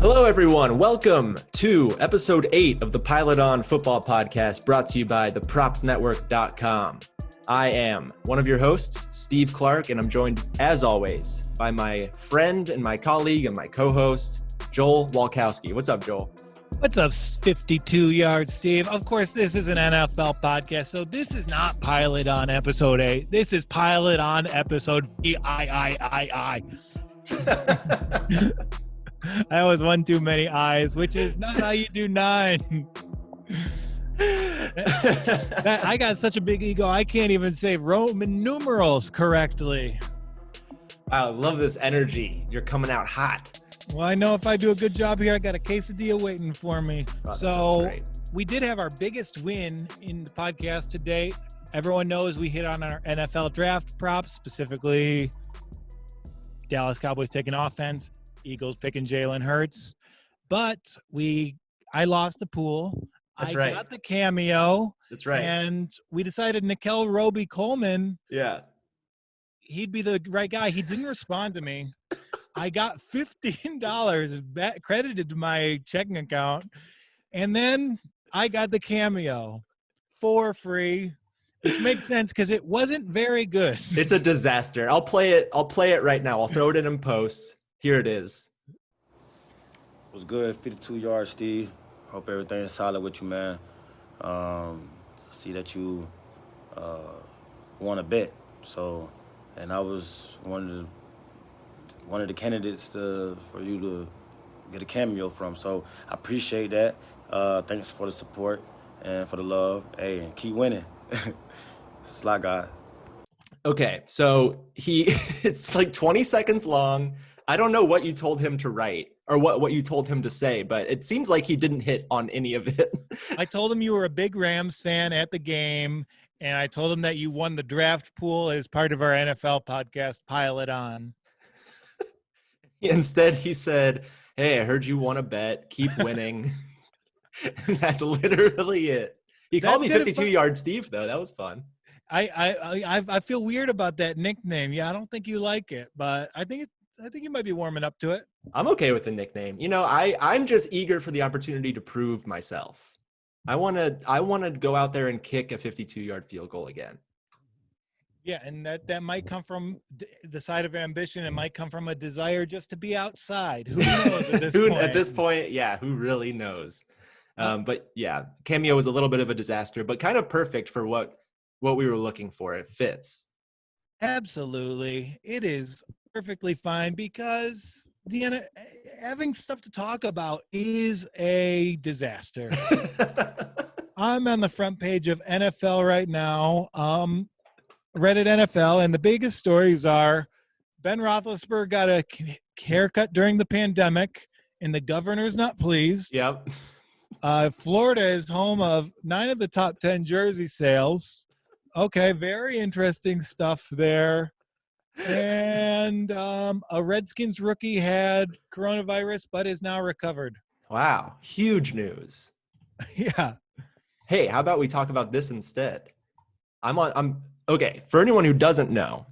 Hello, everyone. Welcome to episode 8 of the Pilot On Football Podcast, brought to you by thepropsnetwork.com. I am one of your hosts, Steve Clark, and I'm joined, as always, by my friend and my colleague and my co-host, Joel Walkowski. What's up, Joel? What's up, 52 yards, Steve? Of course, this is an NFL podcast, so this is not Pilot On episode 8. This is Pilot On episode VIII. That was one too many I's, which is not how you do 9. I got such a big ego, I can't even say Roman numerals correctly. Wow, I love this energy. You're coming out hot. Well, I know if I do a good job here, I got a quesadilla waiting for me. Oh, so we did have our biggest win in the podcast to date. Everyone knows we hit on our NFL draft props, specifically Dallas Cowboys taking offense, Eagles picking Jalen Hurts. But I lost the pool. That's I right. got the cameo. That's right. And we decided Nickel Roby Coleman. Yeah. He'd be the right guy. He didn't respond to me. I got $15 credited to my checking account. And then I got the cameo for free, which makes sense because it wasn't very good. It's a disaster. I'll play it right now. I'll throw it in post. Here it is. Was good, 52 yards, Steve. Hope everything's solid with you, man. See that you won a bet. So, and I was one of the candidates for you to get a cameo from. So I appreciate that. Thanks for the support and for the love. Hey, and keep winning. It's like God. Okay, so it's like 20 seconds long. I don't know what you told him to write or what you told him to say, but it seems like he didn't hit on any of it. I told him you were a big Rams fan at the game, and I told him that you won the draft pool as part of our NFL podcast, Pilot On. Instead, he said, "Hey, I heard you won a bet. Keep winning." And that's literally it. He called me 52-yard Steve, though. That was fun. I feel weird about that nickname. Yeah, I don't think you like it, but I think you might be warming up to it. I'm okay with the nickname. You know, I'm just eager for the opportunity to prove myself. I want to go out there and kick a 52-yard field goal again. Yeah, and that might come from the side of ambition. It might come from a desire just to be outside. Who knows at this point? At this point, yeah, who really knows? But yeah, cameo was a little bit of a disaster, but kind of perfect for what we were looking for. It fits. Absolutely. It is perfectly fine because having stuff to talk about is a disaster. I'm on the front page of NFL right now. Reddit NFL, and the biggest stories are Ben Roethlisberger got a haircut during the pandemic, and the governor's not pleased. Yep. Florida is home of 9 of the top 10 jersey sales. Okay, very interesting stuff there. And a Redskins rookie had coronavirus, but is now recovered. Wow, huge news. Yeah. Hey, how about we talk about this instead? Okay, for anyone who doesn't know,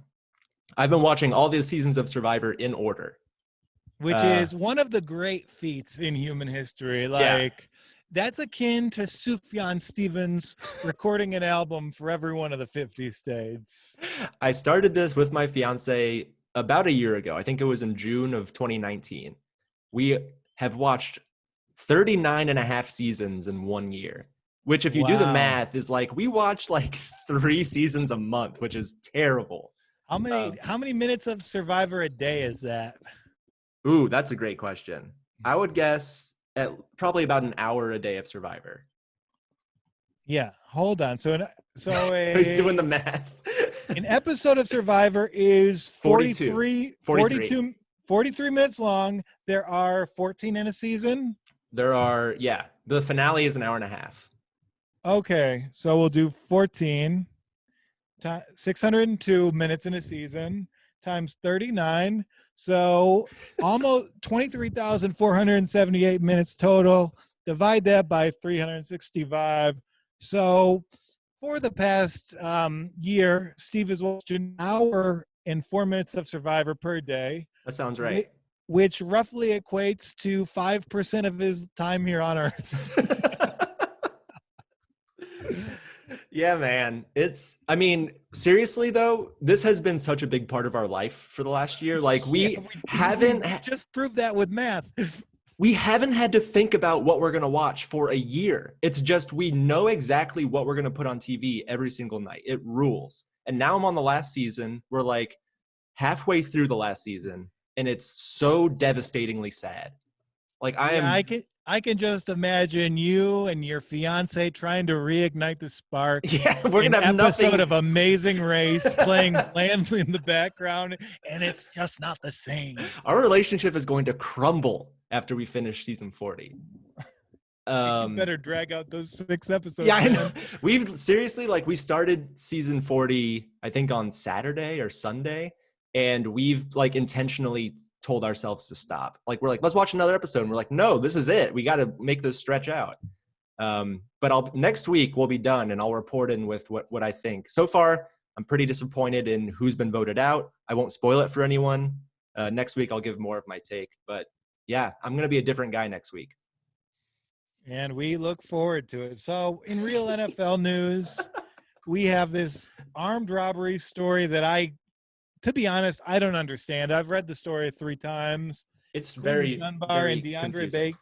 I've been watching all the seasons of Survivor in order. Which is one of the great feats in human history. That's akin to Sufjan Stevens recording an album for every one of the 50 states. I started this with my fiance about a year ago. I think it was in June of 2019. We have watched 39 and a half seasons in 1 year. Which, if you do the math, is like we watch like 3 seasons a month, which is terrible. How many minutes of Survivor a day is that? Ooh, that's a great question. I would guess at probably about an hour a day of Survivor. Yeah, hold on. So He's doing the math. An episode of Survivor is 43 minutes long. There are 14 in a season. There are, the finale is an hour and a half. Okay, so we'll do 14, 602 minutes in a season, times 39. So almost 23,478 minutes total. Divide that by 365. So for the past year, Steve has watched an hour and 4 minutes of Survivor per day. That sounds right. which roughly equates to 5% of his time here on Earth. Yeah, man. Seriously though, this has been such a big part of our life for the last year. Like we just proved that with math. We haven't had to think about what we're going to watch for a year. It's just we know exactly what we're going to put on TV every single night. It rules. And now I'm on the last season. We're like halfway through the last season, and it's so devastatingly sad. Like I can just imagine you and your fiance trying to reignite the spark. Yeah, we're gonna have an episode nothing of Amazing Race playing Land in the background, and it's just not the same. Our relationship is going to crumble after we finish season 40. You better drag out those 6 episodes. Yeah, I know. We've seriously, like, we started season 40, I think on Saturday or Sunday, and we've like intentionally told ourselves to stop. Like, we're like, let's watch another episode. And we're like, no, this is it. We got to make this stretch out. But next week we'll be done, and I'll report in with what I think. So far, I'm pretty disappointed in who's been voted out. I won't spoil it for anyone. Next week I'll give more of my take. But yeah, I'm going to be a different guy next week. And we look forward to it. So in real NFL news, we have this armed robbery story that to be honest, I don't understand. I've read the story 3 times. It's very Dunbar and DeAndre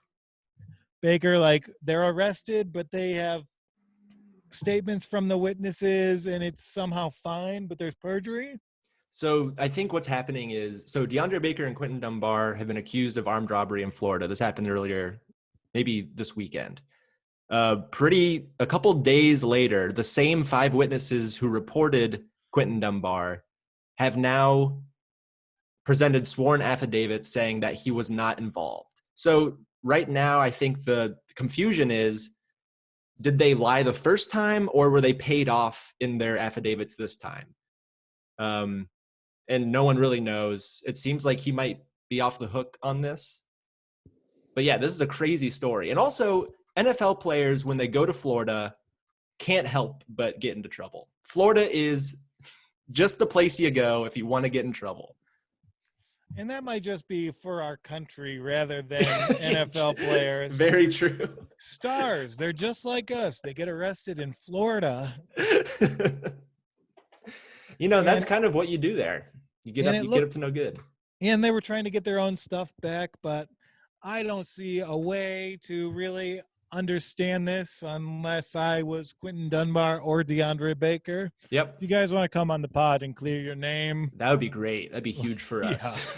Baker, like, they're arrested, but they have statements from the witnesses, and it's somehow fine, but there's perjury. So I think what's happening is, DeAndre Baker and Quentin Dunbar have been accused of armed robbery in Florida. This happened earlier, maybe this weekend. A couple days later, the same 5 witnesses who reported Quentin Dunbar have now presented sworn affidavits saying that he was not involved. So right now, I think the confusion is, did they lie the first time, or were they paid off in their affidavits this time? And no one really knows. It seems like he might be off the hook on this. But yeah, this is a crazy story. And also, NFL players, when they go to Florida, can't help but get into trouble. Florida is just the place you go if you want to get in trouble. And that might just be for our country rather than NFL players. Very true. Stars, they're just like us. They get arrested in Florida. That's kind of what you do there. You get up to no good. And they were trying to get their own stuff back, but I don't see a way to really understand this unless I was Quentin Dunbar or DeAndre Baker. Yep. If you guys want to come on the pod and clear your name, that would be great. That'd be huge for us.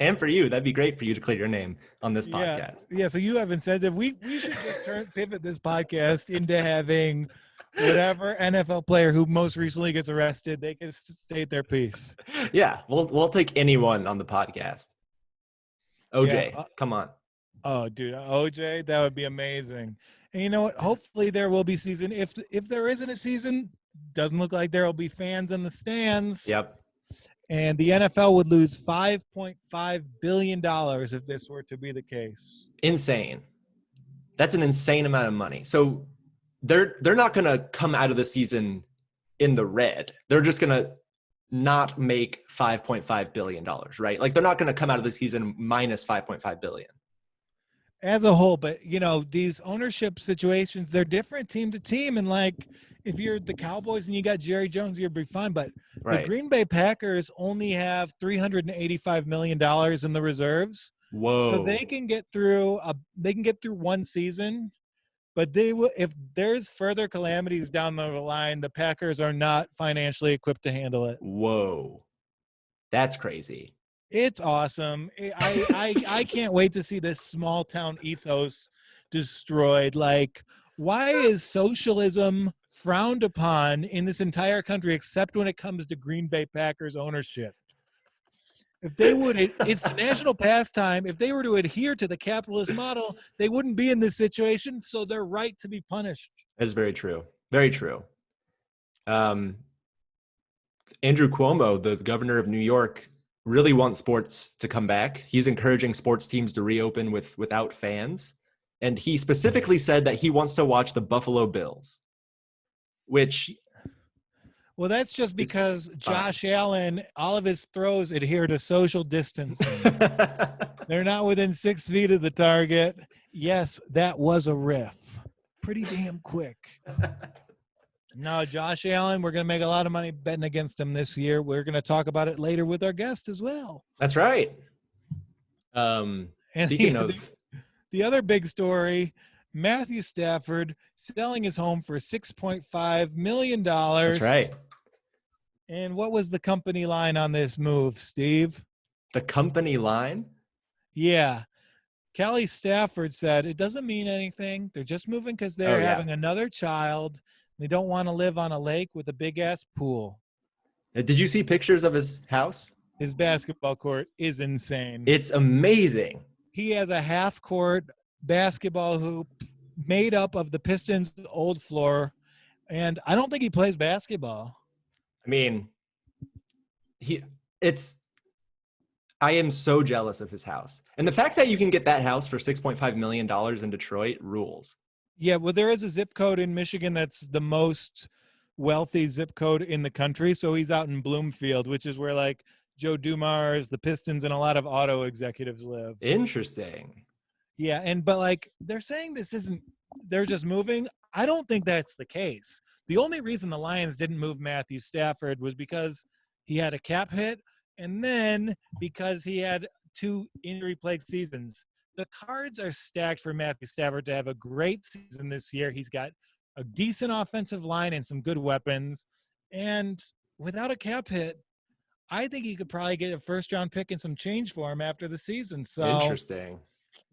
And for you. That'd be great for you to clear your name on this podcast. Yeah, so you have incentive. We should just pivot this podcast into having whatever NFL player who most recently gets arrested, they can state their piece. Yeah, we'll take anyone on the podcast. OJ, come on. Oh, dude, OJ, that would be amazing. And you know what? Hopefully there will be season. If there isn't a season, doesn't look like there will be fans in the stands. Yep. And the NFL would lose $5.5 billion if this were to be the case. Insane. That's an insane amount of money. So they're not going to come out of the season in the red. They're just going to not make $5.5 billion, right? Like, they're not going to come out of the season minus $5.5 billion. As a whole, but these ownership situations, they're different team to team. And like, if you're the Cowboys and you got Jerry Jones, you'll be fine. But right. The Green Bay Packers only have $385 million in the reserves. Whoa! So they can get through one season, but they will. If there's further calamities down the line, the Packers are not financially equipped to handle it. Whoa, that's crazy. It's awesome. I can't wait to see this small town ethos destroyed. Like, why is socialism frowned upon in this entire country except when it comes to Green Bay Packers ownership? If they would, it's the national pastime. If they were to adhere to the capitalist model, they wouldn't be in this situation. So they're right to be punished. That's very true. Very true. Andrew Cuomo, the governor of New York, really wants sports to come back. He's encouraging sports teams to reopen without fans. And he specifically said that he wants to watch the Buffalo Bills, which Well, that's just It's because fine. Josh Allen, all of his throws adhere to social distancing. They're not within 6 feet of the target. Yes, that was a riff. Pretty damn quick. No, Josh Allen, we're going to make a lot of money betting against him this year. We're going to talk about it later with our guest as well. That's right. And Speaking of, the other big story, Matthew Stafford selling his home for $6.5 million. that's right. And what was the company line on this move, Steve? The company line? Yeah. Kelly Stafford said it doesn't mean anything. They're just moving because they're having another child. They don't want to live on a lake with a big-ass pool. Did you see pictures of his house? His basketball court is insane. It's amazing. He has a half-court basketball hoop made up of the Pistons' old floor, and I don't think he plays basketball. I mean, I am so jealous of his house. And the fact that you can get that house for $6.5 million in Detroit rules. Yeah, well, there is a zip code in Michigan that's the most wealthy zip code in the country. So he's out in Bloomfield, which is where like Joe Dumars, the Pistons, and a lot of auto executives live. Interesting. Yeah, but like they're saying they're just moving. I don't think that's the case. The only reason the Lions didn't move Matthew Stafford was because he had a cap hit and then because he had 2 injury-plagued seasons. The cards are stacked for Matthew Stafford to have a great season this year. He's got a decent offensive line and some good weapons. And without a cap hit, I think he could probably get a first-round pick and some change for him after the season. So Interesting.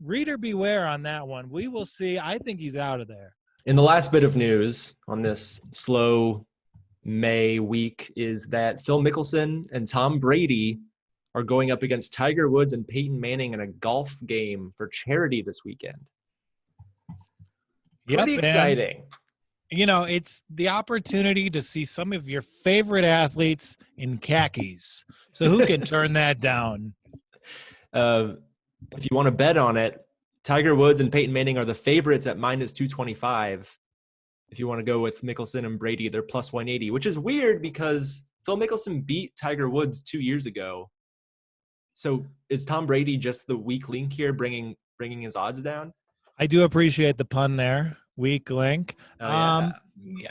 Reader beware on that one. We will see. I think he's out of there. And the last bit of news on this slow May week is that Phil Mickelson and Tom Brady are going up against Tiger Woods and Peyton Manning in a golf game for charity this weekend. Pretty exciting. You know, it's the opportunity to see some of your favorite athletes in khakis. So who can turn that down? If you want to bet on it, Tiger Woods and Peyton Manning are the favorites at -225. If you want to go with Mickelson and Brady, they're +180, which is weird because Phil Mickelson beat Tiger Woods 2 years ago. So is Tom Brady just the weak link here, bringing his odds down? I do appreciate the pun there. Weak link.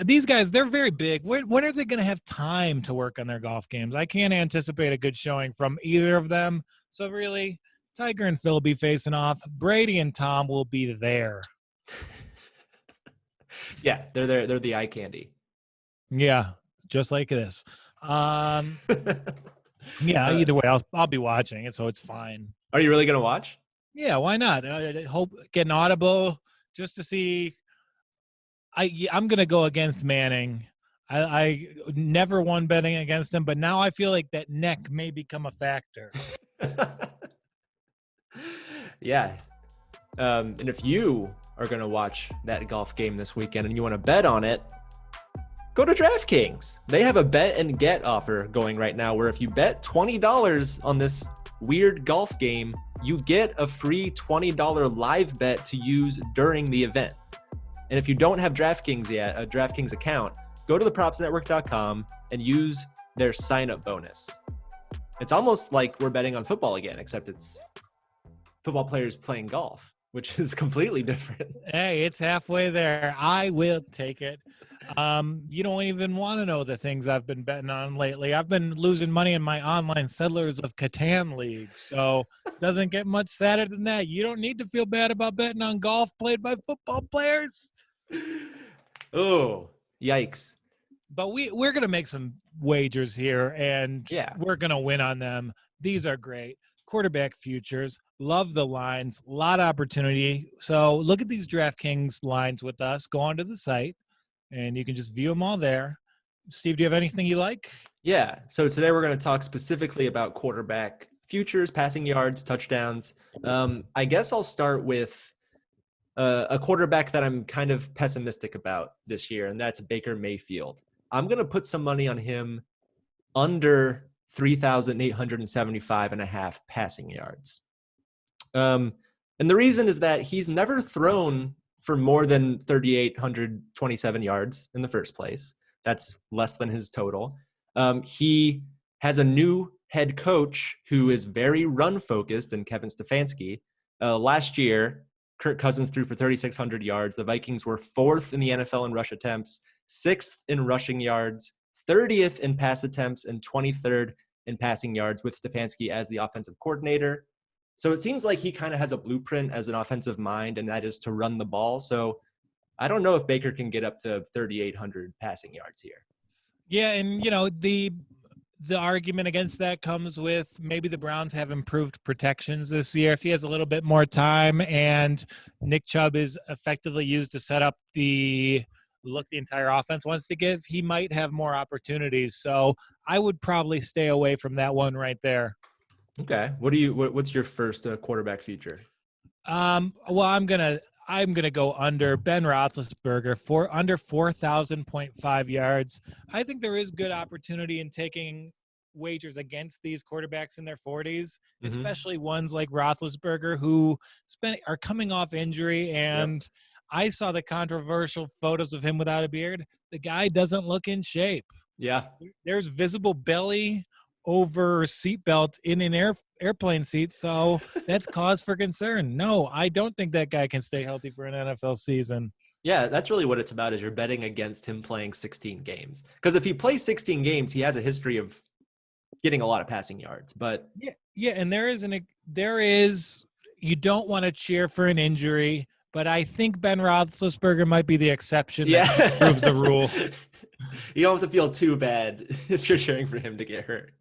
These guys, they're very big. When are they going to have time to work on their golf games? I can't anticipate a good showing from either of them. So really, Tiger and Phil will be facing off. Brady and Tom will be there. Yeah, they're there. They're the eye candy. Yeah, just like this. Yeah, either way, I'll be watching it, so it's fine. Are you really going to watch? Yeah, why not? I hope get an audible just to see. I'm going to go against Manning. I never won betting against him, but now I feel like that neck may become a factor. Yeah. And if you are going to watch that golf game this weekend and you want to bet on it, go to DraftKings. They have a bet and get offer going right now where if you bet $20 on this weird golf game, you get a free $20 live bet to use during the event. And if you don't have DraftKings yet, a DraftKings account, go to thepropsnetwork.com and use their sign-up bonus. It's almost like we're betting on football again, except it's football players playing golf, which is completely different. Hey, it's halfway there. I will take it. You don't even want to know the things I've been betting on lately. I've been losing money in my online Settlers of Catan league, so it doesn't get much sadder than that. You don't need to feel bad about betting on golf played by football players. Oh, yikes. But we're going to make some wagers here, and we're going to win on them. These are great. Quarterback futures. Love the lines. A lot of opportunity. So look at these DraftKings lines with us. Go onto the site, and you can just view them all there. Steve, do you have anything you like? Yeah. So today we're going to talk specifically about quarterback futures, passing yards, touchdowns. I guess I'll start with a quarterback that I'm kind of pessimistic about this year, and that's Baker Mayfield. I'm going to put some money on him under 3,875.5 passing yards. And the reason is that he's never thrown for more than 3,827 yards in the first place. That's less than his total. He has a new head coach who is very run-focused, and Kevin Stefanski. Last year, Kirk Cousins threw for 3,600 yards. The Vikings were 4th in the NFL in rush attempts, 6th in rushing yards, 30th in pass attempts, and 23rd in passing yards with Stefanski as the offensive coordinator. So it seems like he kind of has a blueprint as an offensive mind, and that is to run the ball. So I don't know if Baker can get up to 3,800 passing yards here. Yeah, and the argument against that comes with maybe the Browns have improved protections this year. If he has a little bit more time and Nick Chubb is effectively used to set up the entire offense wants to give, he might have more opportunities. So I would probably stay away from that one right there. Okay. What's your first quarterback feature? Well, I'm gonna go under Ben Roethlisberger for under 4,000.5 yards. I think there is good opportunity in taking wagers against these quarterbacks in their 40s, especially ones like Roethlisberger who are coming off injury. And I saw the controversial photos of him without a beard. The guy doesn't look in shape. Yeah. There's visible belly over seatbelt in an airplane seat, so that's cause for concern. No, I don't think that guy can stay healthy for an NFL season. Yeah, that's really what it's about, is you're betting against him playing 16 games. Because if he plays 16 games, he has a history of getting a lot of passing yards. But yeah, and there is you don't want to cheer for an injury, but I think Ben Roethlisberger might be the exception that proves the rule. You don't have to feel too bad if you're cheering for him to get hurt.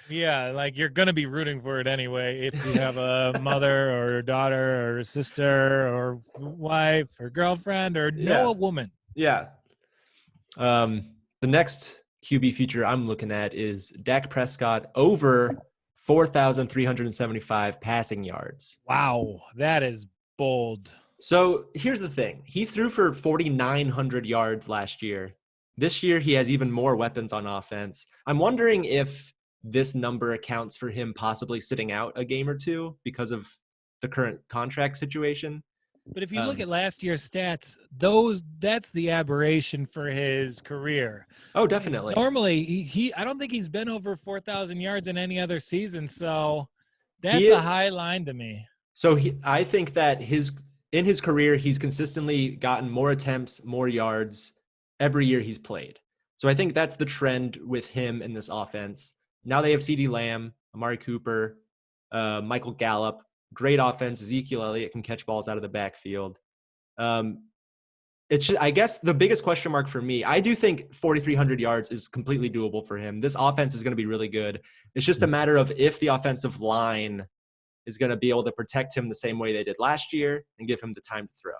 Yeah, like you're going to be rooting for it anyway if you have a mother or a daughter or a sister or wife or girlfriend or know a woman. Yeah. The next QB feature I'm looking at is Dak Prescott over 4,375 passing yards. Wow, that is bold. So here's the thing. He threw for 4,900 yards last year. This year, he has even more weapons on offense. I'm wondering if this number accounts for him possibly sitting out a game or two because of the current contract situation. But if you look at last year's stats, that's the aberration for his career. Oh, definitely. And normally, I don't think he's been over 4,000 yards in any other season, so that's a high line to me. So I think that in his career, he's consistently gotten more attempts, more yards every year he's played. So I think that's the trend with him in this offense. Now they have CeeDee Lamb, Amari Cooper, Michael Gallup, great offense. Ezekiel Elliott can catch balls out of the backfield. It's just, I guess the biggest question mark for me, I do think 4,300 yards is completely doable for him. This offense is going to be really good. It's just a matter of if the offensive line is going to be able to protect him the same way they did last year and give him the time to throw.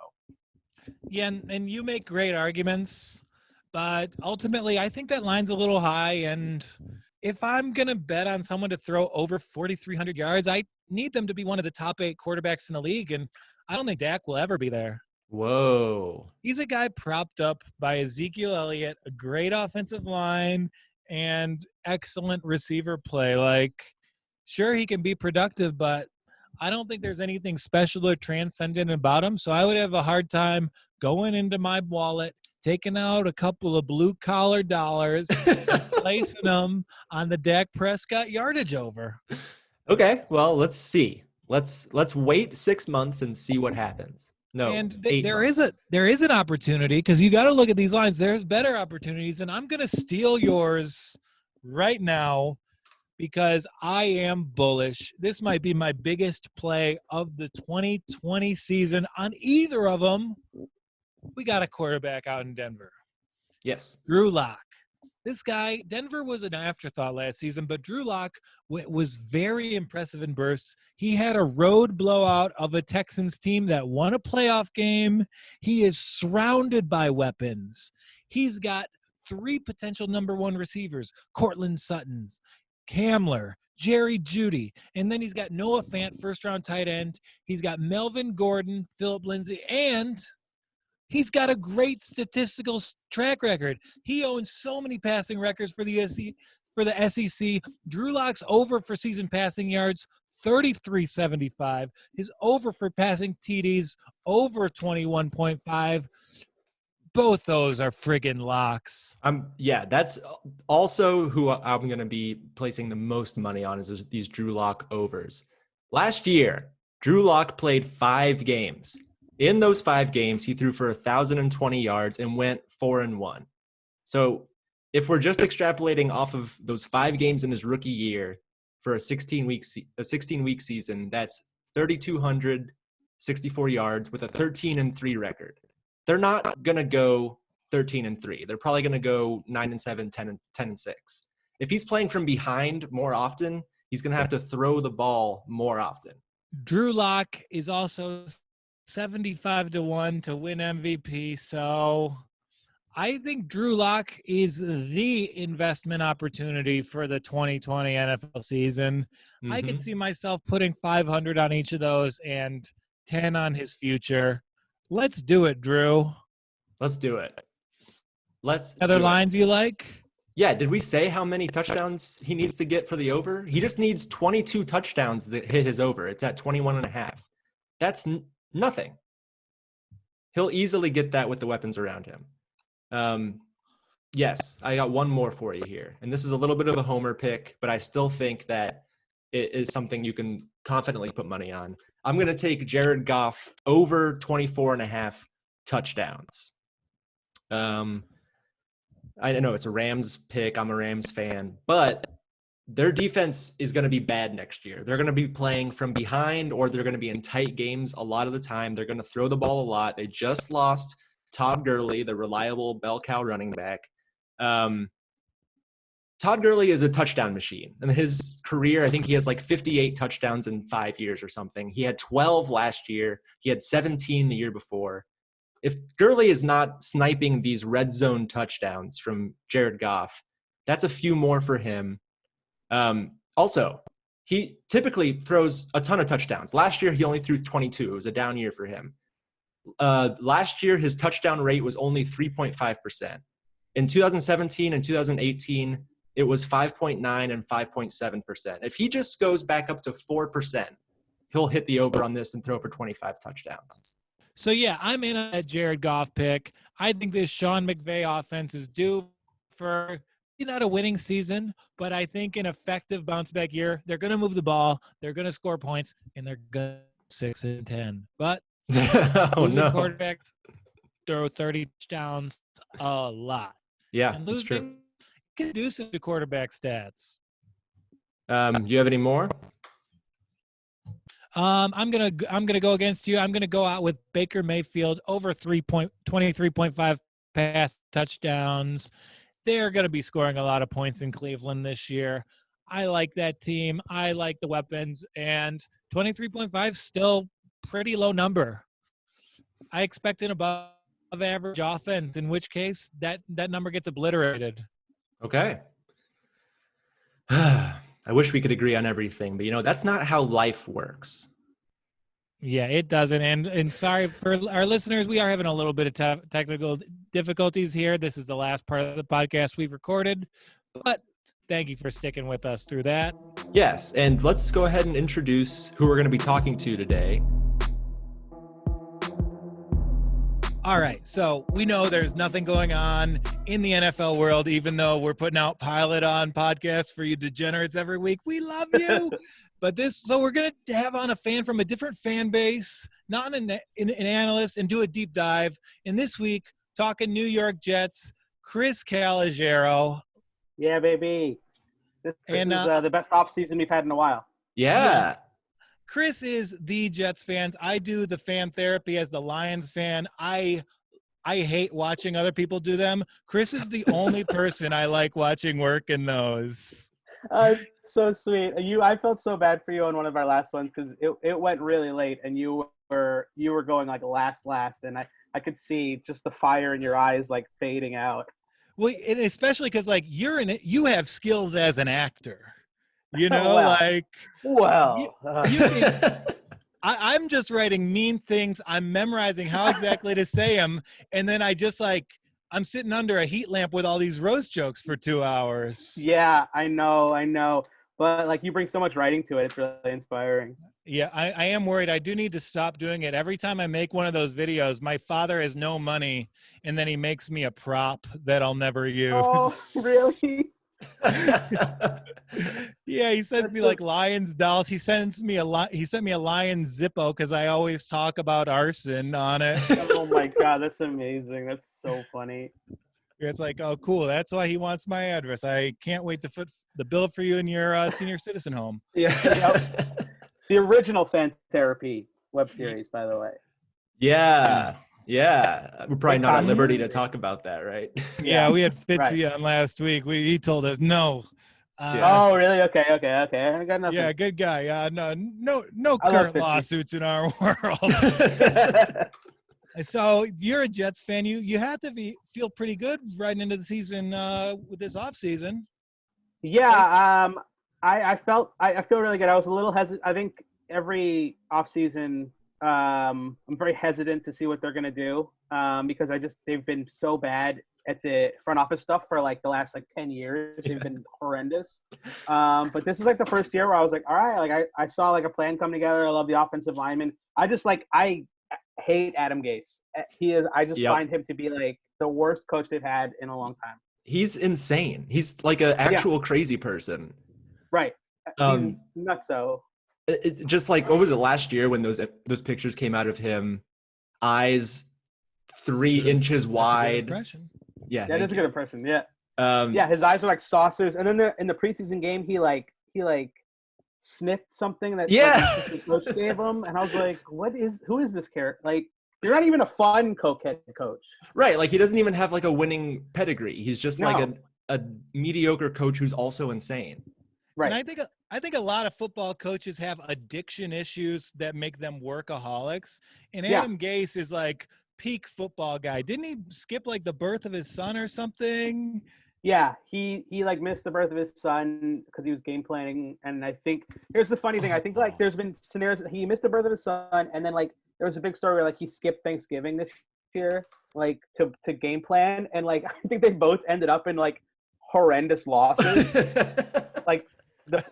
Yeah, and you make great arguments, but ultimately I think that line's a little high, and if I'm going to bet on someone to throw over 4,300 yards, I need them to be one of the top 8 quarterbacks in the league, and I don't think Dak will ever be there. Whoa. He's a guy propped up by Ezekiel Elliott, a great offensive line, and excellent receiver play. Like, sure, he can be productive, but I don't think there's anything special or transcendent about him, so I would have a hard time going into my wallet, taking out a couple of blue-collar dollars, and placing them on the Dak Prescott yardage over. Okay, well, let's see. Let's wait 6 months and see what happens. No, and there is an opportunity, because you got to look at these lines. There's better opportunities, and I'm going to steal yours right now because I am bullish. This might be my biggest play of the 2020 season. On either of them, we got a quarterback out in Denver. Yes. Drew Lock. This guy, Denver was an afterthought last season, but Drew Lock was very impressive in bursts. He had a road blowout of a Texans team that won a playoff game. He is surrounded by weapons. He's got 3 potential number 1 receivers, Cortland Suttons, Kamler, Jerry Jeudy, and then he's got Noah Fant, first-round tight end. He's got Melvin Gordon, Phillip Lindsay, and he's got a great statistical track record. He owns so many passing records for the SEC. Drew Lock's over for season passing yards, 3,375. His over for passing TDs, over 21.5. Both those are friggin' locks. That's also who I'm going to be placing the most money on is these Drew Lock overs. Last year, Drew Lock played 5 games. In those 5 games, he threw for 1,020 yards and went 4-1. So if we're just extrapolating off of those 5 games in his rookie year for a 16-week season, that's 3,264 yards with a 13-3 record. They're not going to go 13-3. They're probably going to go 9-7, 10-6. If he's playing from behind more often, he's going to have to throw the ball more often. Drew Lock is also 75-1 to win MVP. So I think Drew Lock is the investment opportunity for the 2020 NFL season. Mm-hmm. I can see myself putting 500 on each of those and 10 on his future. Let's do it, Drew. Let's do it. Other lines you like? Yeah. Did we say how many touchdowns he needs to get for the over? He just needs 22 touchdowns that hit his over. It's at 21.5. That's nothing. He'll easily get that with the weapons around him. Yes, I got one more for you here. And this is a little bit of a homer pick, but I still think that it is something you can confidently put money on. I'm going to take Jared Goff over 24.5 touchdowns. I know it's a Rams pick. I'm a Rams fan, but their defense is going to be bad next year. They're going to be playing from behind, or they're going to be in tight games a lot of the time. They're going to throw the ball a lot. They just lost Todd Gurley, the reliable bell cow running back. Todd Gurley is a touchdown machine. In his career, I think he has like 58 touchdowns in 5 years or something. He had 12 last year. He had 17 the year before. If Gurley is not sniping these red zone touchdowns from Jared Goff, that's a few more for him. Also, he typically throws a ton of touchdowns. Last year, he only threw 22. It was a down year for him. Last year, his touchdown rate was only 3.5%. In 2017 and 2018, it was 5.9 and 5.7%. If he just goes back up to 4%, he'll hit the over on this and throw for 25 touchdowns. So, yeah, I'm in a Jared Goff pick. I think this Sean McVay offense is due for not a winning season, but I think an effective bounce-back year. They're going to move the ball, they're going to score points, and they're going to 6-10. But quarterbacks throw 30 touchdowns a lot. Yeah, and that's true. losing conducive to quarterback stats. Do you have any more? I'm gonna go against you. I'm gonna go out with Baker Mayfield over 23.5 pass touchdowns. They're gonna be scoring a lot of points in Cleveland this year. I like that team. I like the weapons, and 23.5 still pretty low number. I expect an above average offense, in which case that number gets obliterated. Okay. I wish we could agree on everything, but that's not how life works. Yeah, it doesn't. And sorry for our listeners, we are having a little bit of technical difficulties here. This is the last part of the podcast we've recorded, but thank you for sticking with us through that. Yes, and let's go ahead and introduce who we're going to be talking to today. All right, so we know there's nothing going on in the NFL world, even though we're putting out Pilot On podcasts for you degenerates every week. We love you. So we're going to have on a fan from a different fan base, not an analyst, and do a deep dive. And this week, talking New York Jets, Chris Calogero. Yeah, baby. This is the best offseason we've had in a while. Yeah. Chris is the Jets fans. I do the fan therapy as the Lions fan. I hate watching other people do them. Chris is the only person I like watching work in those. So sweet. I felt so bad for you on one of our last ones because it went really late and you were going like last, and I could see just the fire in your eyes like fading out. Well, and especially because like you have skills as an actor. I'm just writing mean things. I'm memorizing how exactly to say them. And then I'm sitting under a heat lamp with all these roast jokes for 2 hours. Yeah, I know. But like you bring so much writing to it. It's really inspiring. Yeah, I am worried. I do need to stop doing it. Every time I make one of those videos, my father has no money, and then he makes me a prop that I'll never Oh, use. really? Yeah, he sends me That's like Lions dolls. He sent me a Lion Zippo because I always talk about arson on it. Oh my God, that's amazing. That's so funny. It's like, oh, cool. That's why he wants my address. I can't wait to foot the bill for you in your senior citizen home. Yeah. The original Fan Therapy web series, by the way. Yeah. We're probably not at Iconic. liberty to talk about that, right? Yeah, we had Fitzy right. on last week. He told us no. Oh, really? Okay. I got nothing. Yeah, good guy. No I love current Fitzy. lawsuits in our world. So you're a Jets fan. You have to feel pretty good riding into the season with this off season. Yeah. I feel really good. I was a little hesitant. I think every off season, I'm very hesitant to see what they're gonna do because they've been so bad at the front office stuff for like the last like 10 years. They've been horrendous. But this is like the first year where I was like, all right, like I saw like a plan come together. I love the offensive lineman. I hate Adam Gase. I just find him to be like the worst coach they've had in a long time. He's insane. He's like an actual crazy person. Right. He's nutso. Just like, what was it last year when those pictures came out of him, eyes 3 inches wide. Yeah, that is a good impression. Yeah. Yeah, his eyes are like saucers. And then in the preseason game, he sniffed something that the coach gave him, and I was like, who is this character? Like, you're not even a fun head coach. Right. Like, he doesn't even have like a winning pedigree. He's just like a mediocre coach who's also insane. Right. And I think a lot of football coaches have addiction issues that make them workaholics. And Adam Gase is like peak football guy. Didn't he skip like the birth of his son or something? Yeah, he like missed the birth of his son because he was game planning. And I think here's the funny thing. I think like there's been scenarios that he missed the birth of his son, and then like there was a big story where like he skipped Thanksgiving this year, like to game plan, and like I think they both ended up in like horrendous losses. Like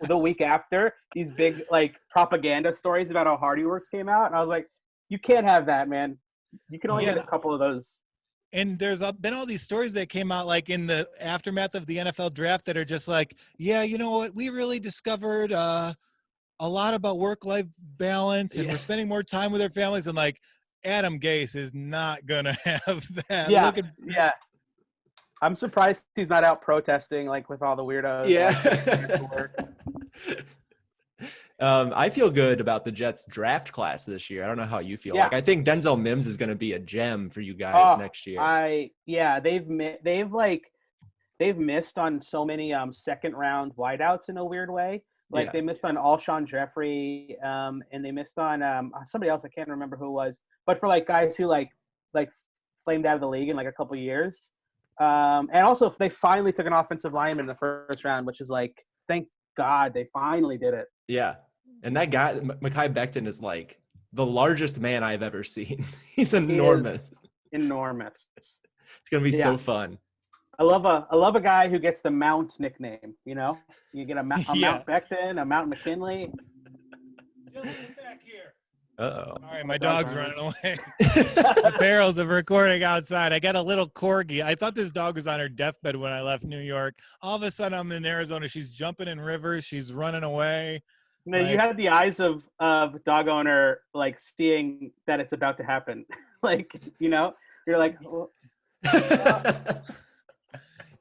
the week after, these big like propaganda stories about how hard he works came out, and I was like, you can't have that, man. You can only get a couple of those. And there's been all these stories that came out like in the aftermath of the NFL draft that are just like, yeah, you know what? We really discovered a lot about work-life balance, and we're spending more time with our families. And like Adam Gase is not going to have that. Yeah. I'm surprised he's not out protesting like with all the weirdos. Yeah. I feel good about the Jets draft class this year. I don't know how you feel. Yeah. Like, I think Denzel Mims is going to be a gem for you guys next year. They've missed on so many second round wideouts in a weird way. Like they missed on Alshon Jeffrey, and they missed on somebody else. I can't remember who it was, but for like guys who like flamed out of the league in like a couple of years. And also they finally took an offensive lineman in the first round, which is like, thank God they finally did it. Yeah. And that guy, Mekhi Becton, is like the largest man I've ever seen. He's enormous. Enormous. It's going to be so fun. I love a guy who gets the Mount nickname, you know? You get a Mount Becton, a Mount McKinley. Back here. Uh-oh. All right, my dog's running away. The barrels of recording outside. I got a little corgi. I thought this dog was on her deathbed when I left New York. All of a sudden, I'm in Arizona. She's jumping in rivers. She's running away. No, you have the eyes of dog owner, like, seeing that it's about to happen. Like, you know? You're like... Oh.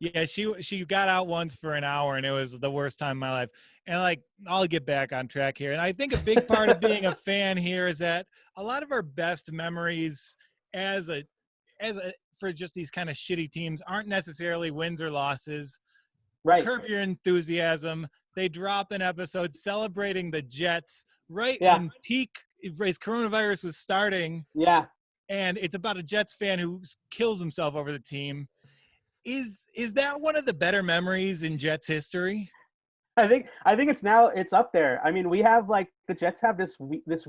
Yeah, she got out once for an hour, and it was the worst time of my life. And like, I'll get back on track here. And I think a big part of being a fan here is that a lot of our best memories for just these kind of shitty teams aren't necessarily wins or losses. Right. Curb Your Enthusiasm. They drop an episode celebrating the Jets when peak as coronavirus was starting. Yeah. And it's about a Jets fan who kills himself over the team. Is that one of the better memories in Jets history? I think it's up there. I mean, we have like the Jets have this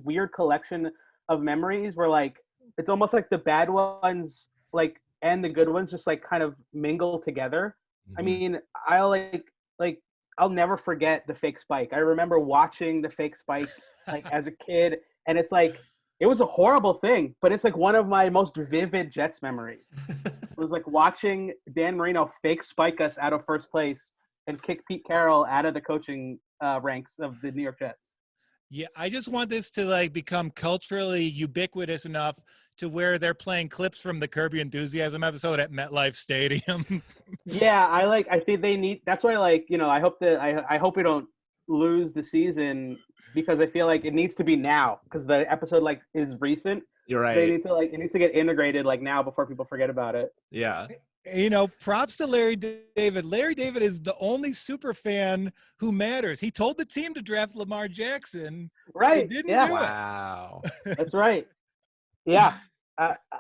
weird collection of memories where like it's almost like the bad ones like and the good ones just like kind of mingle together. Mm-hmm. I mean, I I'll never forget the fake spike. I remember watching the fake spike like as a kid, and it's like it was a horrible thing, but it's like one of my most vivid Jets memories. It was like watching Dan Marino fake spike us out of first place and kick Pete Carroll out of the coaching ranks of the New York Jets. Yeah, I just want this to like become culturally ubiquitous enough to where they're playing clips from the Curb Your Enthusiasm episode at MetLife Stadium. Yeah, I think they need. That's why, like, I hope that I hope we don't lose the season because I feel like it needs to be now because the episode like is recent. You're They right. need to it needs to get integrated like now before people forget about it. Yeah. Props to Larry David. Larry David is the only super fan who matters. He told the team to draft Lamar Jackson. Right. They didn't Yeah. do it. Wow. That's right. Yeah.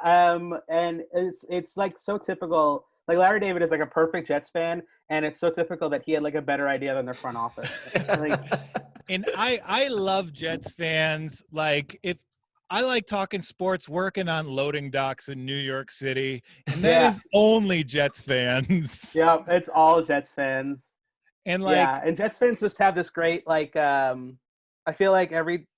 And it's like so typical. Like Larry David is like a perfect Jets fan, and it's so typical that he had like a better idea than their front office. Like, And I love Jets fans. Like if I like talking sports, working on loading docks in New York City, and that is only Jets fans. yeah, it's all Jets fans. And like, yeah, and Jets fans just have this great like. I feel like every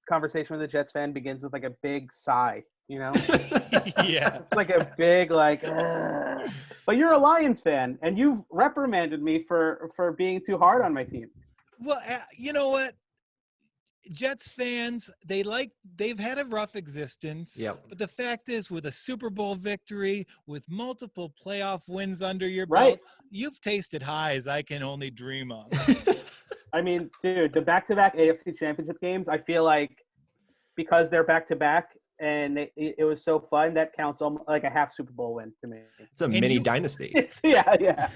conversation with a Jets fan begins with like a big sigh. yeah. It's like a big like. Ugh. But you're a Lions fan, and you've reprimanded me for being too hard on my team. Well, you know what? Jets fans, they've had a rough existence. Yep. But the fact is, with a Super Bowl victory, with multiple playoff wins under your Right. belt, you've tasted highs I can only dream of. I mean, dude, the back-to-back AFC Championship games, I feel like because they're back-to-back and it was so fun, that counts almost like a half Super Bowl win to me. It's a mini dynasty. Yeah.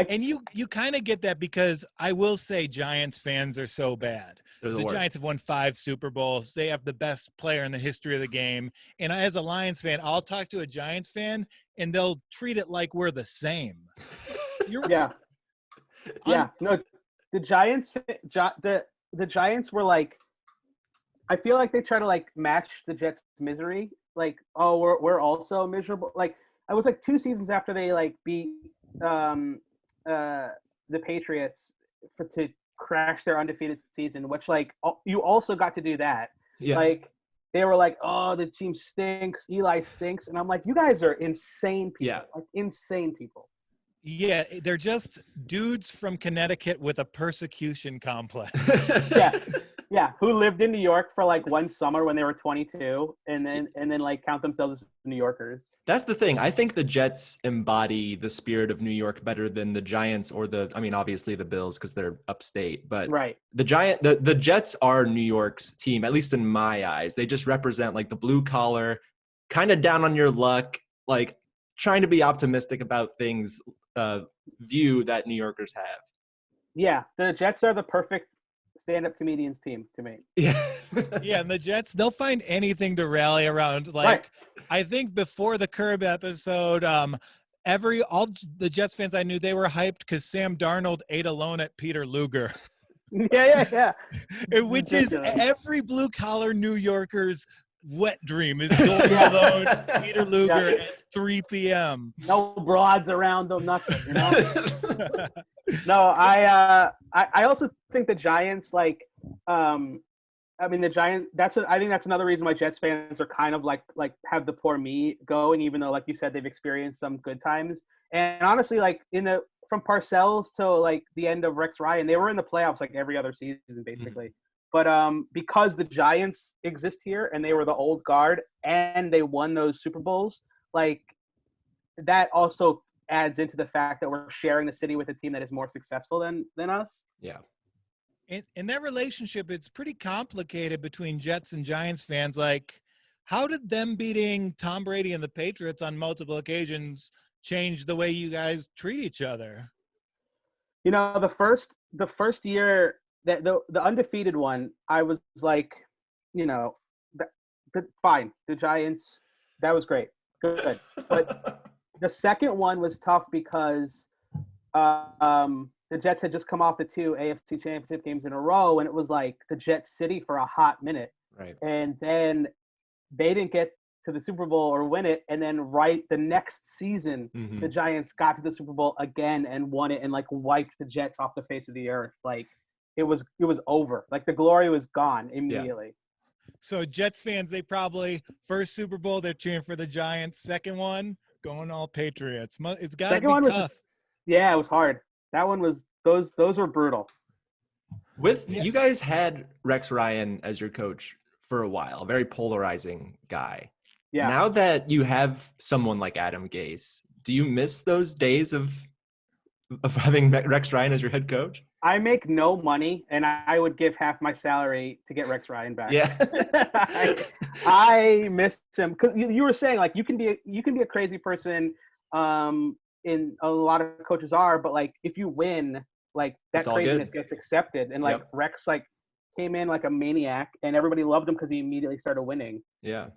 And you kind of get that because I will say Giants fans are so bad. They're the The worst. Giants have won 5 Super Bowls. They have the best player in the history of the game. And as a Lions fan, I'll talk to a Giants fan, and they'll treat it like we're the same. Yeah. No, the Giants, the Giants were like, I feel like they try to like match the Jets' misery. Like, oh, we're also miserable. Like, I was like 2 seasons after they like beat the Patriots to crash their undefeated season, which like you also got to do that. Yeah. Like they were like, oh, the team stinks, Eli stinks, and I'm like, you guys are insane people. Yeah. Like insane people. Yeah, they're just dudes from Connecticut with a persecution complex. Yeah, who lived in New York for like one summer when they were 22, and then like count themselves as New Yorkers. That's the thing. I think the Jets embody the spirit of New York better than the Giants or obviously the Bills because they're upstate. But right, the Jets are New York's team, at least in my eyes. They just represent like the blue collar, kind of down on your luck, like trying to be optimistic about things. View that New Yorkers have. Yeah, the Jets are the perfect stand-up comedians team to me. Yeah. Yeah, and the Jets, they'll find anything to rally around. Like, Right. I think before the Curb episode, all the Jets fans I knew, they were hyped because Sam Darnold ate alone at Peter Luger. Yeah. Which is Ridiculous. every blue-collar New Yorker's wet dream is going alone at Peter Luger at 3 p.m. No broads around them, nothing. No, I also think the Giants like the Giants. I think that's another reason why Jets fans are kind of like have the poor me going, even though like you said they've experienced some good times. And honestly, like from Parcells to like the end of Rex Ryan, they were in the playoffs like every other season basically. But because the Giants exist here and they were the old guard and they won those Super Bowls, like that also adds into the fact that we're sharing the city with a team that is more successful than us. Yeah. In that relationship, it's pretty complicated between Jets and Giants fans. Like, how did them beating Tom Brady and the Patriots on multiple occasions change the way you guys treat each other? The first year that the undefeated one, I was like, fine. The Giants, that was great, good. But the second one was tough because the Jets had just come off the 2 AFC Championship games in a row, and it was like the Jet City for a hot minute. Right. And then they didn't get to the Super Bowl or win it, and then the next season, the Giants got to the Super Bowl again and won it and like wiped the Jets off the face of the earth. Like it was over. Like the glory was gone immediately. Yeah. So Jets fans, they probably first Super Bowl they're cheering for the Giants. Second one, going all Patriots. It's got to be tough. Yeah, it was hard. That one was those were brutal. You guys had Rex Ryan as your coach for a while, a very polarizing guy. Yeah. Now that you have someone like Adam Gase, do you miss those days of having Rex Ryan as your head coach? I make no money, and I would give half my salary to get Rex Ryan back. Yeah, I miss him because you were saying like you can be a crazy person. In a lot of coaches are, but like if you win, like that craziness gets accepted, and like Rex like came in like a maniac, and everybody loved him because he immediately started winning. Yeah,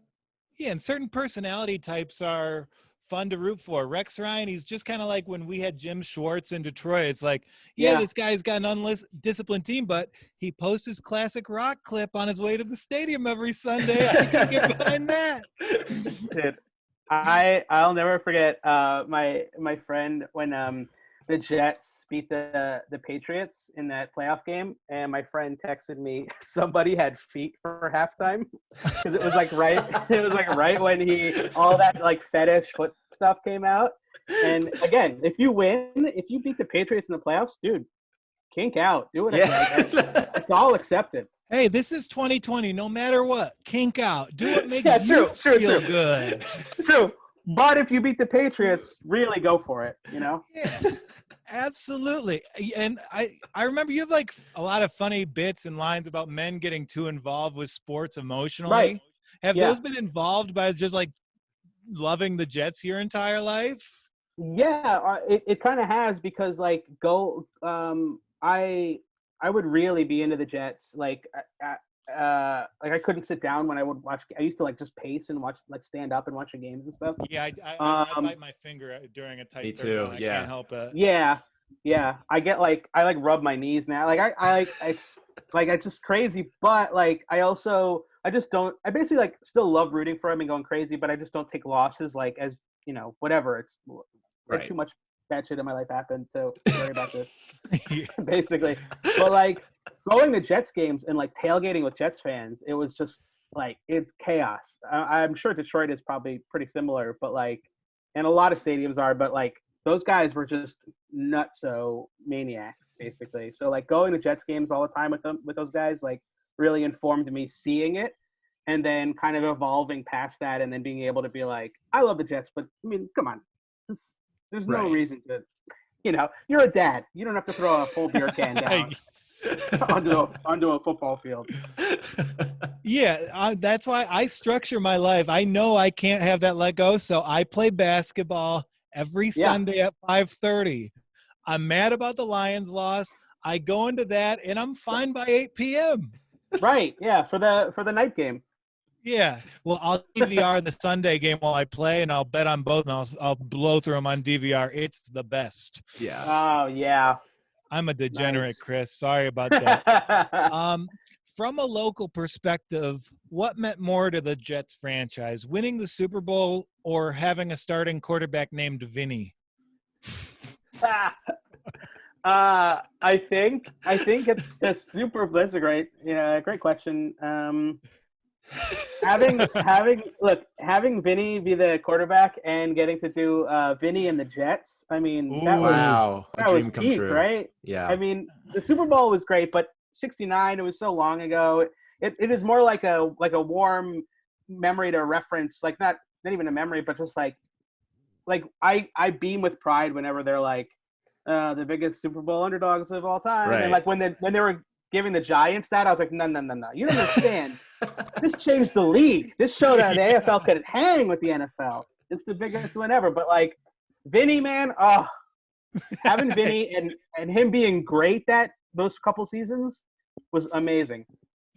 and certain personality types are fun to root for. Rex Ryan, he's just kind of like when we had Jim Schwartz in Detroit. It's like, this guy's got an undisciplined team, but he posts his classic rock clip on his way to the stadium every Sunday. I can get behind that. Dude, I'll never forget my friend when the Jets beat the Patriots in that playoff game, and my friend texted me somebody had feet for halftime because it was like right when all that like fetish foot stuff came out. And again, if you beat the Patriots in the playoffs, dude, kink out, do it. It's all accepted. Hey, this is 2020. No matter what, kink out. Do what makes you feel good. True. But if you beat the Patriots, really go for it, you know? Yeah, absolutely. And I remember you have like a lot of funny bits and lines about men getting too involved with sports emotionally. Right. Have those been involved by just like loving the Jets your entire life? Yeah, it kind of has because like I would really be into the Jets. Like I couldn't sit down when I would watch. I used to like just pace and watch, like stand up and watch the games and stuff. Yeah, I bite my finger during a tight. Me too. I can't help it. Yeah. I rub my knees now. Like it's just crazy. But like I basically like still love rooting for him and going crazy. But I just don't take losses like as whatever. It's like too much bad shit in my life happened to worry about this. Basically, but like going to Jets games and like tailgating with Jets fans, it was just like it's chaos. I'm sure Detroit is probably pretty similar, but like, and a lot of stadiums are, but like those guys were just nutso maniacs, basically. So like going to Jets games all the time with those guys, like really informed me seeing it, and then kind of evolving past that, and then being able to be like, I love the Jets, but I mean, come on, there's no reason to, you're a dad. You don't have to throw a full beer can down onto a football field. Yeah, that's why I structure my life. I know I can't have that let go, so I play basketball every Sunday at 5:30. I'm mad about the Lions loss. I go into that, and I'm fine by 8 p.m. Right, yeah, for the night game. Yeah, well, I'll DVR the Sunday game while I play, and I'll bet on both, and I'll blow through them on DVR. It's the best. Yeah. Oh, yeah. I'm a degenerate, nice. Chris. Sorry about that. From a local perspective, what meant more to the Jets franchise, winning the Super Bowl or having a starting quarterback named Vinny? I think it's the Super Bowl. That's a great question. Having Vinny be the quarterback and getting to do Vinny and the Jets. I mean, that was peak, true. Right? Yeah. I mean, the Super Bowl was great, but '69, it was so long ago. It is more like a warm memory to reference, like not even a memory, but just like I beam with pride whenever they're like the biggest Super Bowl underdogs of all time, right. And like when they were giving the Giants that, I was like, no, you don't understand. This changed the league. This showed that the AFL could hang with the NFL. It's the biggest win ever. But like Vinny, man, having Vinny and him being great those couple seasons was amazing.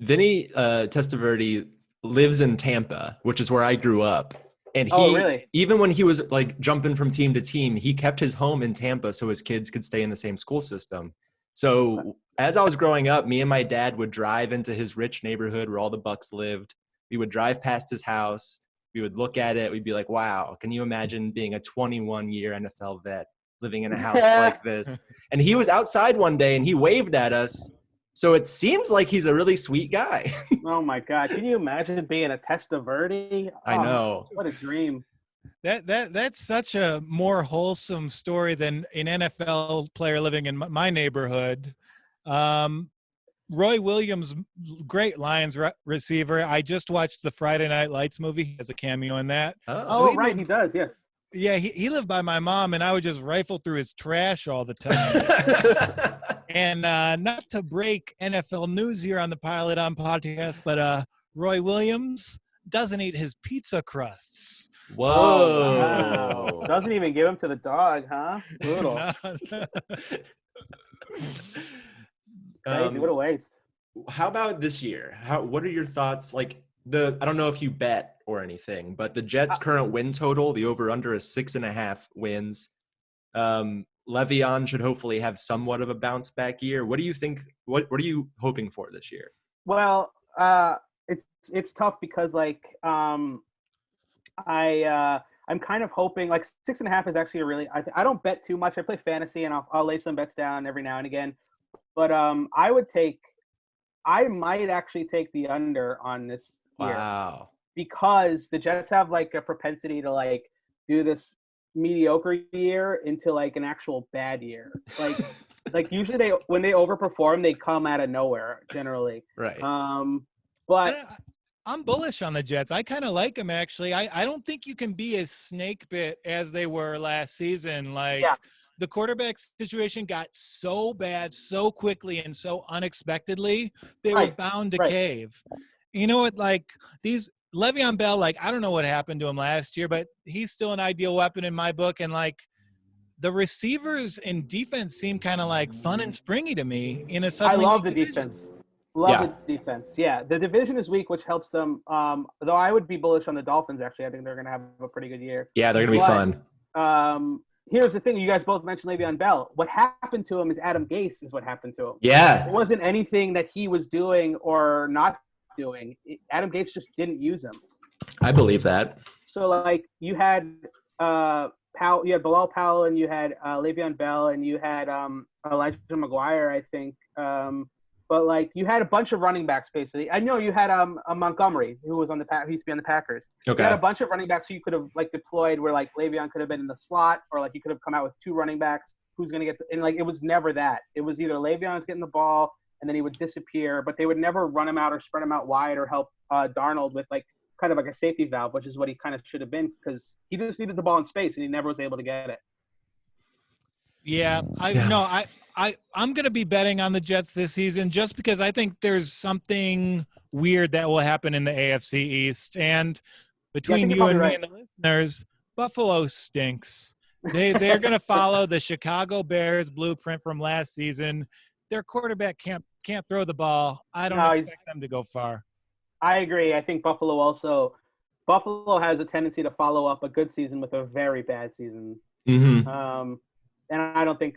Vinny Testaverde lives in Tampa, which is where I grew up. And really? Even when he was like jumping from team to team, he kept his home in Tampa so his kids could stay in the same school system. So as I was growing up, me and my dad would drive into his rich neighborhood where all the Bucks lived. We would drive past his house. we would look at it. We'd be like, wow, can you imagine being a 21-year NFL vet living in a house like this? And he was outside one day and he waved at us. So it seems like he's a really sweet guy. Oh my God. Can you imagine being a Testaverde? I know. What a dream. That's such a more wholesome story than an NFL player living in my neighborhood. Roy Williams, great Lions receiver. I just watched the Friday Night Lights movie. He has a cameo in that. Oh, right. He does. Yes. Yeah, he lived by my mom, and I would just rifle through his trash all the time. And not to break NFL news here on the Pilot On podcast, but Roy Williams doesn't eat his pizza crusts. Whoa. Oh, wow. Doesn't even give him to the dog, huh? Brutal. Crazy. What a waste. How about this year? What are your thoughts? Like I don't know if you bet or anything, but the Jets' current win total, the over/under is 6.5 wins. Le'Veon should hopefully have somewhat of a bounce back year. What do you think? What are you hoping for this year? Well, it's tough because I'm kind of hoping like 6.5 is actually a really. I don't bet too much. I play fantasy and I'll lay some bets down every now and again. But I might actually take the under on this year. Wow. Because the Jets have like a propensity to like do this mediocre year into like an actual bad year. Like usually when they overperform, they come out of nowhere generally. Right. But I'm bullish on the Jets. I kind of like them actually. I don't think you can be as snake bit as they were last season. The quarterback situation got so bad so quickly and so unexpectedly, they were bound to cave. You know what? Like these Le'Veon Bell, like I don't know what happened to him last year, but he's still an ideal weapon in my book. And like the receivers and defense seem kind of like fun and springy to me in a suddenly. I love the defense. The defense. Yeah, the division is weak, which helps them. Though I would be bullish on the Dolphins. Actually, I think they're going to have a pretty good year. Yeah, they're going to be fun. Here's the thing. You guys both mentioned Le'Veon Bell. What happened to him is Adam Gase is what happened to him. Yeah. It wasn't anything that he was doing or not doing. Adam Gase just didn't use him. I believe that. So, like, you had you had Bilal Powell, and you had Le'Veon Bell, and you had Elijah McGuire, I think. But like you had a bunch of running backs basically. I know you had a Montgomery who was on the who used to be on the Packers. Okay. You had a bunch of running backs who you could have like deployed where like Le'Veon could have been in the slot, or like you could have come out with two running backs who's going to get and like it was never that. It was either Le'Veon's getting the ball and then he would disappear, but they would never run him out or spread him out wide or help Darnold with like kind of like a safety valve, which is what he kind of should have been because he just needed the ball in space and he never was able to get it. Yeah, I'm going to be betting on the Jets this season just because I think there's something weird that will happen in the AFC East. And between you and me and the listeners, Buffalo stinks. They're going to follow the Chicago Bears blueprint from last season. Their quarterback can't throw the ball. I don't expect them to go far. I agree. I think Buffalo has a tendency to follow up a good season with a very bad season. Mm-hmm. And I don't think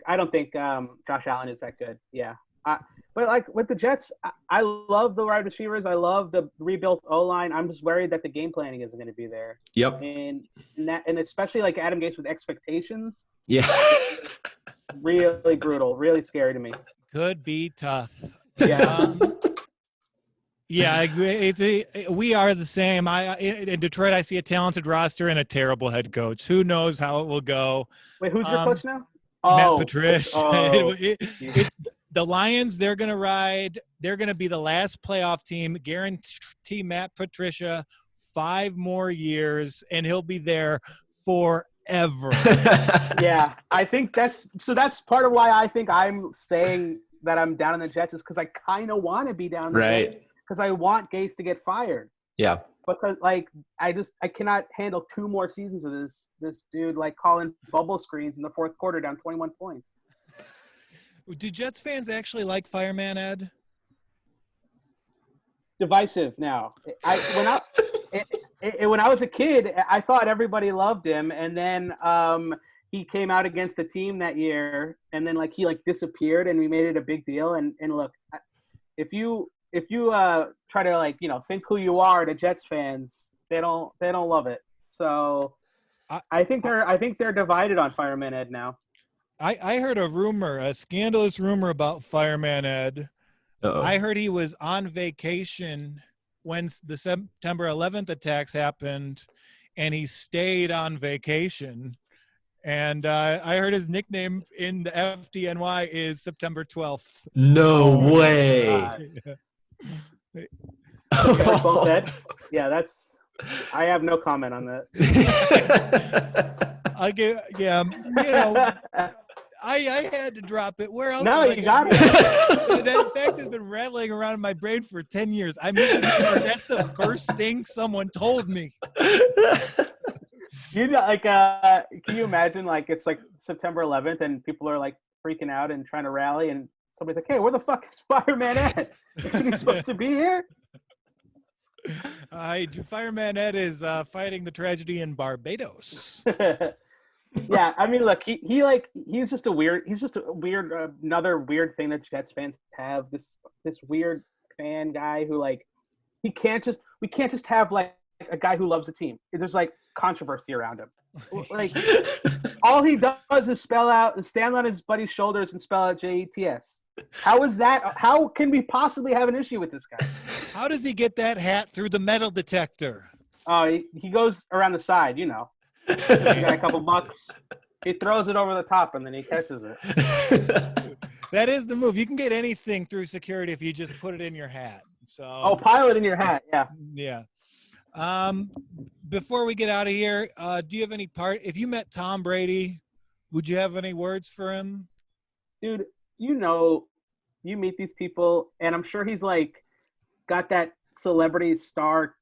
Josh Allen is that good. Yeah. But like with the Jets, I love the wide receivers. I love the rebuilt O-line. I'm just worried that the game planning isn't going to be there. Yep. And especially like Adam Gase with expectations. Yeah. Really brutal. Really scary to me. Could be tough. Yeah. Yeah, I agree. We are the same. In Detroit, I see a talented roster and a terrible head coach. Who knows how it will go? Wait, who's your coach now? Matt Patricia. It's the Lions. They're going to ride. They're going to be the last playoff team. Guarantee Matt Patricia 5 more years, and he'll be there forever. Yeah, I think that's part of wwhy I think I'm saying that I'm down on the Jets is because I kind of want to be down on the Jets because I want Gase to get fired. Yeah. Because like I cannot handle 2 more seasons of this dude like calling bubble screens in the fourth quarter down 21 points. Do Jets fans actually like Fireman Ed? Divisive now. When I was a kid, I thought everybody loved him, and then he came out against the team that year, and then like he like disappeared, and we made it a big deal. And look, if you try to like think who you are to Jets fans, They don't love it. So I think they're divided on Fireman Ed now. I heard a scandalous rumor about Fireman Ed. Uh-oh. I heard he was on vacation when the September 11th attacks happened, and he stayed on vacation. And I heard his nickname in the FDNY is September 12th. No way. You guys both dead? Yeah, I have no comment on that. I had to drop it. Where else? No, you got it. That fact has been rattling around in my brain for 10 years. I mean, that's the first thing someone told me. Can you imagine, like, it's like September 11th and people are like freaking out and trying to rally, and somebody's like, "Hey, where the fuck is Fireman Ed? Isn't he supposed to be here?" Fireman Ed is fighting the tragedy in Barbados. Yeah, I mean, look, he's just a weird another weird thing that Jets fans have, this weird fan guy who, like, we can't just have like a guy who loves a team. There's like controversy around him. Like, all he does is stand on his buddy's shoulders and spell out JETS. How can we possibly have an issue with this guy? How does he get that hat through the metal detector? Oh, he goes around the side, you know. He got a couple bucks. He throws it over the top and then he catches it. That is the move. You can get anything through security if you just put it in your hat. So pilot in your hat, yeah. Yeah. Before we get out of here, do you have any if you met Tom Brady, would you have any words for him? Dude, you meet these people and I'm sure he's like got that celebrity star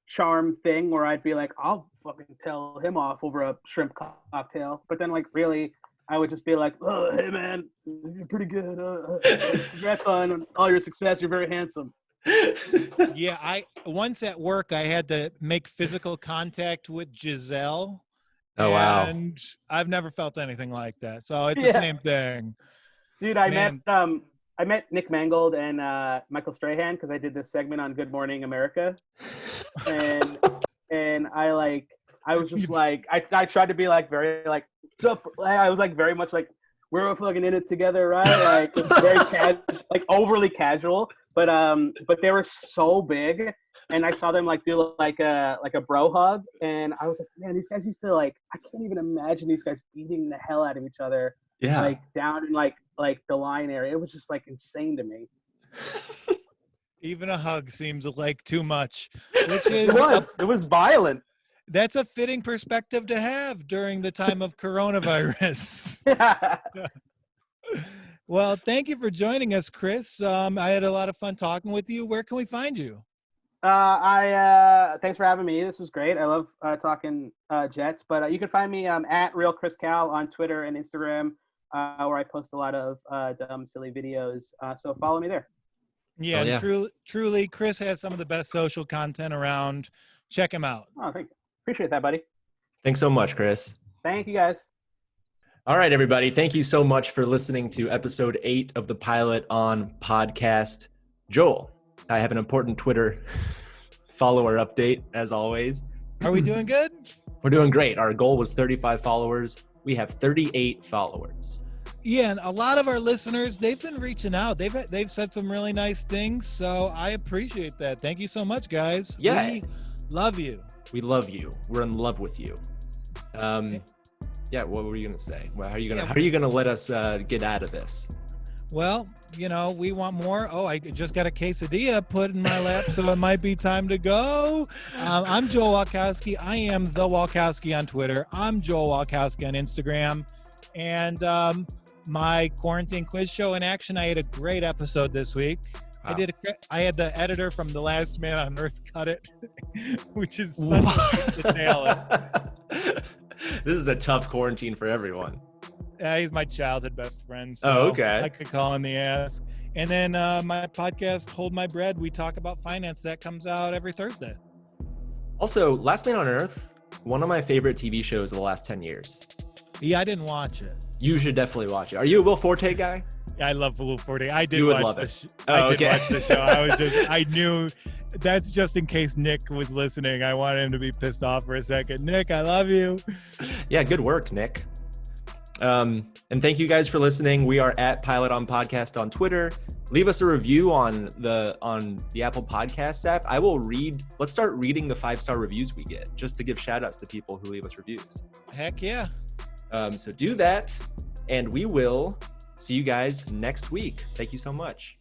charm thing where I'd be like, I'll fucking tell him off over a shrimp cocktail. But then, like, really, I would just be like, "Oh, hey man, you're pretty good. Congrats on all your success. You're very handsome." Yeah, once at work I had to make physical contact with Giselle. Oh wow! And I've never felt anything like that. So it's the same thing. Dude, I met Nick Mangold and Michael Strahan because I did this segment on Good Morning America, and I was just like I tried to be like very like I was like very much like we're fucking in it together, right? Like it's very like overly casual, but they were so big, and I saw them like do like a bro hug, and I was like, man, these guys used to like I can't even imagine these guys beating the hell out of each other. Yeah. Like down in like the line area. It was just like insane to me. Even a hug seems like too much. Which is it was violent. That's a fitting perspective to have during the time of coronavirus. Well, thank you for joining us, Chris. I had a lot of fun talking with you. Where can we find you? Thanks for having me. This was great. I love talking Jets, but you can find me at Real Chris Cal on Twitter and Instagram, where I post a lot of dumb, silly videos. So follow me there. Yeah, yeah. Truly, Chris has some of the best social content around. Check him out. Oh, thank you. Appreciate that, buddy. Thanks so much, Chris. Thank you, guys. All right, everybody. Thank you so much for listening to episode 8 of the Pilot On podcast. Joel, I have an important Twitter follower update, as always. Are we doing good? We're doing great. Our goal was 35 followers. We have 38 followers. Yeah, and a lot of our listeners, they've been reaching out. They've said some really nice things, so I appreciate that. Thank you so much, guys. Yeah. We love you. We love you. We're in love with you. Yeah, what were you going to say? Well, how are you going to let us get out of this? Well, we want more. Oh, I just got a quesadilla put in my lap, so it might be time to go. I'm Joel Walkowski. I am the Walkowski on Twitter. I'm Joel Walkowski on Instagram. And my quarantine quiz show in action. I had a great episode this week. Wow. I had the editor from The Last Man on Earth cut it, which is such a talent. This is a tough quarantine for everyone. He's my childhood best friend. So okay. I could call him the ask. And then my podcast, Hold My Bread, we talk about finance. That comes out every Thursday. Also, Last Man on Earth, one of my favorite TV shows of the last 10 years. Yeah, I didn't watch it. You should definitely watch it. Are you a Will Forte guy? I love Rule 40. I did You would watch love the it. I did okay. watch the show. I knew that's just in case Nick was listening. I wanted him to be pissed off for a second. Nick, I love you. Yeah, good work, Nick. And thank you guys for listening. We are at Pilot On Podcast on Twitter. Leave us a review on the Apple Podcasts app. Let's start reading the 5-star reviews we get, just to give shout outs to people who leave us reviews. Heck yeah. So do that, and we will see you guys next week. Thank you so much.